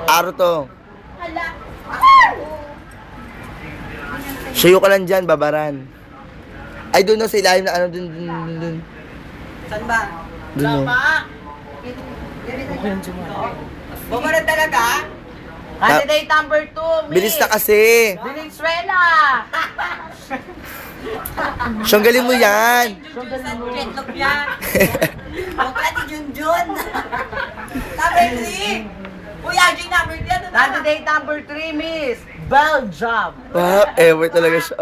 Aro to. Sayo ka lang dyan, babaran. Ay, doon na sa ilalim na ano, doon. Saan ba? Doon. Bumaran talaga? Candidate number 2, Miss. Bilis na kasi. Venezuela. Siyanggalin mo yan. Itlog niya. Huwag pala si Junjun. Number 3. Uy, Arjun, number 3. Ano na? Candidate number 3, Miss. Belgium. Ever talaga siya.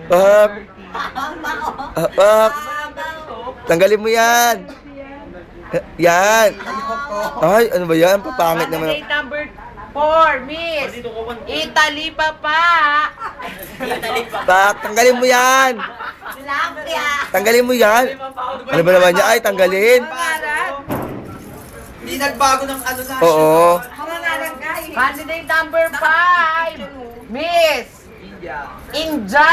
Pak. Pak. Tanggalin mo yan. Yan. Ay, ano ba yan? Papangit naman. Candidate number 4, Miss. Italy pa. Pak, tanggalin mo yan. Tilapia. Tanggalin mo yan. Ano ba naman yan? Ay, tanggalin. Hindi nagbago ng ano na. Oo. Pangalan ka eh. Candidate number 5, Miss. India.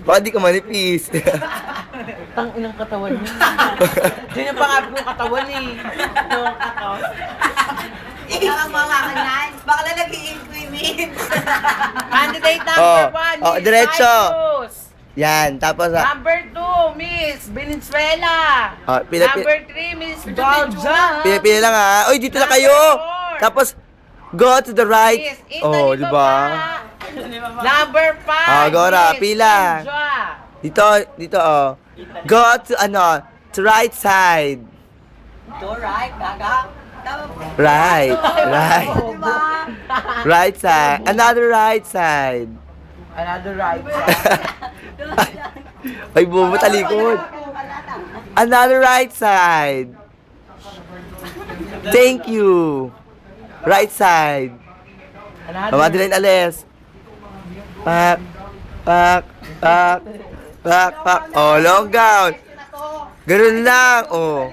Baka di ka manipis. Tang inang katawan niya. Diyan yung pangarap ng katawan eh. Ikaw ang mamakanyan. Baka lalagyan ko yung Candidate number 1, Miss. diretso. Cyprus. Yan, tapos Number 2, Miss Venezuela. Number 3, Miss Belgium. pili lang ha. Uy, dito na kayo. Tapos, go to the right. Miss Italy Oh, di ba? Number 5, Gora, Miss pila. India. Dito, oh. Go to, to right side. Ito, right? Gaga? Tama po. Right. Diba? Right side. Another right side. Another right side. Ay, bumo talikod. Another right side. Thank you. Right side. Mamadalin alis. Pak. Oh, long gown. Ganun lang. Oh.